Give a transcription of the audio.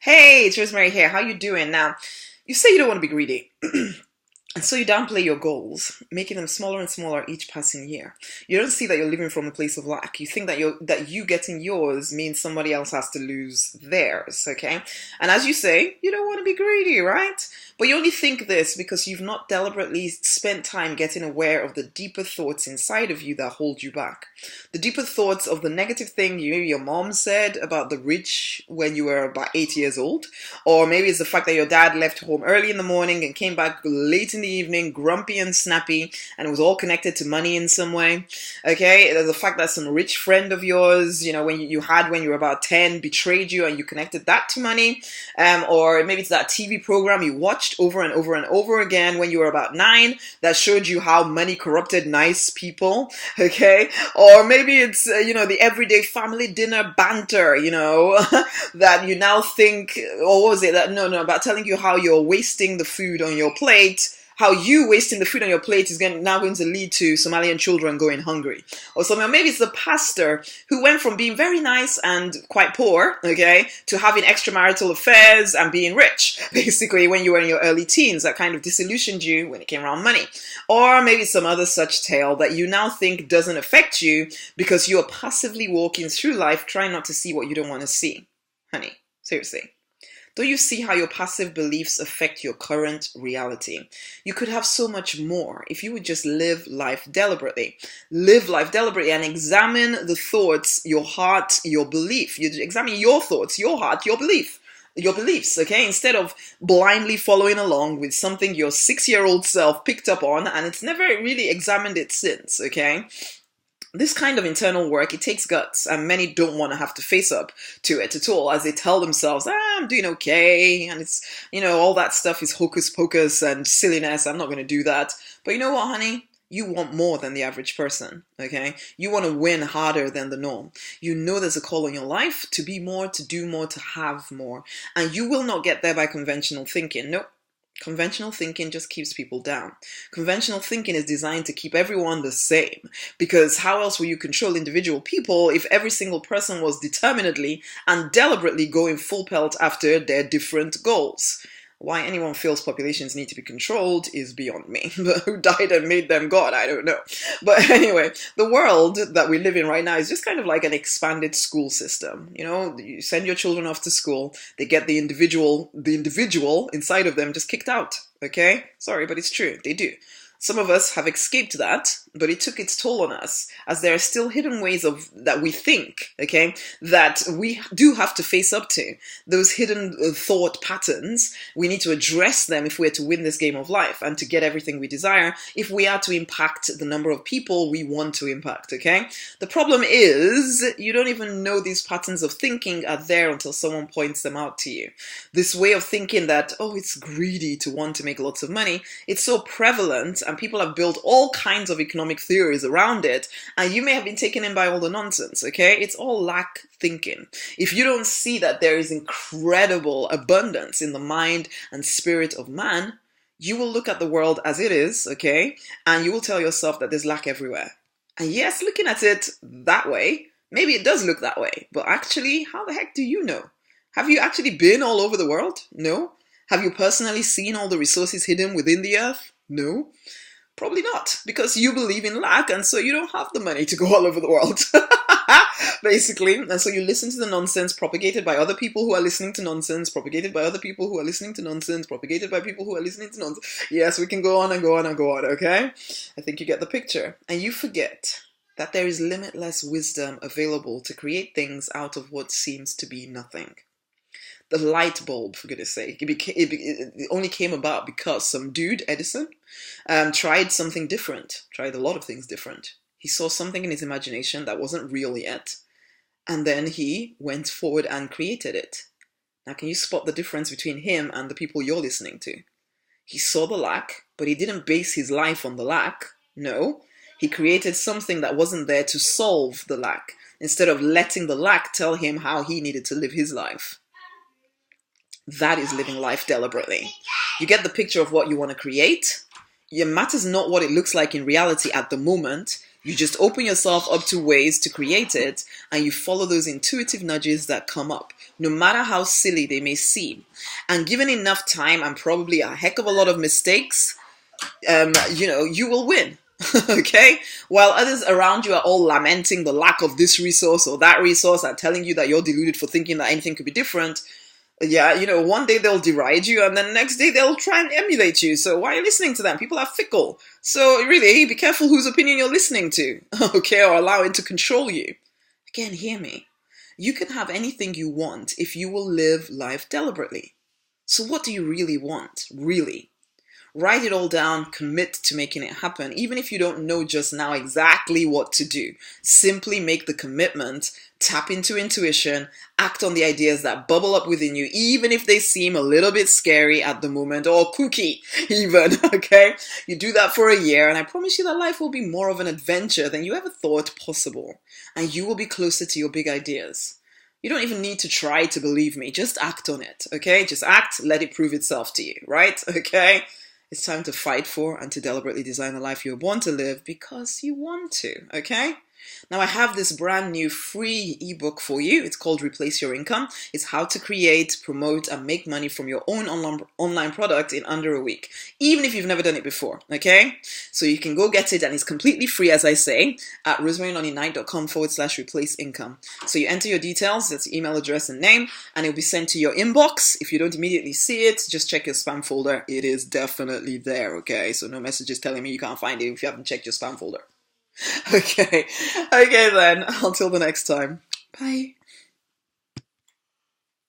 Hey, it's Rosemary here. How you doing? Now, you say you don't want to be greedy. And so you downplay your goals, making them smaller and smaller each passing year. You don't see that you're living from a place of lack. You think that you getting yours means somebody else has to lose theirs, okay? And as you say, you don't want to be greedy, right? But you only think this because you've not deliberately spent time getting aware of the deeper thoughts inside of you that hold you back. The deeper thoughts of the negative thing your mom said about the rich when you were about 8 years old, or maybe it's the fact that your dad left home early in the morning and came back late in the evening, grumpy and snappy, and it was all connected to money in some way. Okay, there's the fact that some rich friend of yours, when you had when you were about 10, betrayed you and you connected that to money. Or maybe it's that TV program you watched over and over and over again when you were about 9 that showed you how money corrupted nice people. Okay, or maybe it's the everyday family dinner banter, that you now think, or what was it that no about telling you how you're wasting the food on your plate, how you wasting the food on your plate is now going to lead to Somalian children going hungry or something. Or maybe it's the pastor who went from being very nice and quite poor, okay, to having extramarital affairs and being rich, basically, when you were in your early teens. That kind of disillusioned you when it came around money. Or maybe some other such tale that you now think doesn't affect you because you are passively walking through life trying not to see what you don't want to see. Honey, seriously. Don't you see how your passive beliefs affect your current reality? You could have so much more if you would just live life deliberately. Live life deliberately and examine the thoughts, your heart, your belief. You examine your thoughts, your heart, your beliefs, okay? Instead of blindly following along with something your 6-year-old self picked up on and it's never really examined it since, okay? This kind of internal work, it takes guts, and many don't want to have to face up to it at all, as they tell themselves, I'm doing okay, and it's, all that stuff is hocus pocus and silliness, I'm not going to do that. But you know what, honey? You want more than the average person, okay? You want to win harder than the norm. You know there's a call in your life to be more, to do more, to have more. And you will not get there by conventional thinking. Nope. Conventional thinking just keeps people down. Conventional thinking is designed to keep everyone the same, because how else will you control individual people if every single person was determinedly and deliberately going full pelt after their different goals? Why anyone feels populations need to be controlled is beyond me. But who died and made them God? I don't know. But anyway, the world that we live in right now is just kind of like an expanded school system. You send your children off to school, they get the individual inside of them just kicked out. Okay? Sorry, but it's true. They do. Some of us have escaped that, but it took its toll on us, as there are still hidden ways that we think, okay, that we do have to face up to. Those hidden thought patterns, we need to address them if we're to win this game of life and to get everything we desire, if we are to impact the number of people we want to impact, okay? The problem is, you don't even know these patterns of thinking are there until someone points them out to you. This way of thinking that, it's greedy to want to make lots of money, it's so prevalent, and people have built all kinds of economic theories around it, and you may have been taken in by all the nonsense, okay? It's all lack thinking. If you don't see that there is incredible abundance in the mind and spirit of man, you will look at the world as it is, okay? And you will tell yourself that there's lack everywhere. And yes, looking at it that way, maybe it does look that way, but actually, how the heck do you know? Have you actually been all over the world? No. Have you personally seen all the resources hidden within the earth? No. Probably not, because you believe in lack, and so you don't have the money to go all over the world. Basically. And so you listen to the nonsense propagated by other people who are listening to nonsense, propagated by other people who are listening to nonsense, propagated by people who are listening to nonsense. Yes, we can go on and go on and go on, okay? I think you get the picture. And you forget that there is limitless wisdom available to create things out of what seems to be nothing. The light bulb, for goodness sake, it only came about because some dude, Edison, tried something different, tried a lot of things different. He saw something in his imagination that wasn't real yet, and then he went forward and created it. Now, can you spot the difference between him and the people you're listening to? He saw the lack, but he didn't base his life on the lack. No, he created something that wasn't there to solve the lack, instead of letting the lack tell him how he needed to live his life. That is living life deliberately. You get the picture of what you want to create. It matters not what it looks like in reality at the moment. You just open yourself up to ways to create it, and you follow those intuitive nudges that come up, no matter how silly they may seem. And given enough time and probably a heck of a lot of mistakes, you will win. Okay? While others around you are all lamenting the lack of this resource or that resource and telling you that you're deluded for thinking that anything could be different, one day they'll deride you and then the next day they'll try and emulate you. So why are you listening to them? People are fickle. So really, be careful whose opinion you're listening to, okay, or allowing to control you. Again, hear me. You can have anything you want if you will live life deliberately. So what do you really want, really? Write it all down, commit to making it happen, even if you don't know just now exactly what to do. Simply make the commitment, tap into intuition, act on the ideas that bubble up within you, even if they seem a little bit scary at the moment, or kooky even, okay? You do that for a year, and I promise you that life will be more of an adventure than you ever thought possible, and you will be closer to your big ideas. You don't even need to try to believe me, just act on it, okay? Just act, let it prove itself to you, right? Okay? It's time to fight for and to deliberately design the life you're born to live because you want to, okay? Now I have this brand new free ebook for you. It's called Replace Your Income. It's how to create, promote, and make money from your own online product in under a week, even if you've never done it before, okay? So you can go get it, and it's completely free, as I say, at rosemarynonny9.com/replace income. So you enter your details, that's email address and name, and it'll be sent to your inbox. If you don't immediately see it, just check your spam folder. It is definitely there, okay? So no messages telling me you can't find it if you haven't checked your spam folder. Okay then, until the next time. Bye.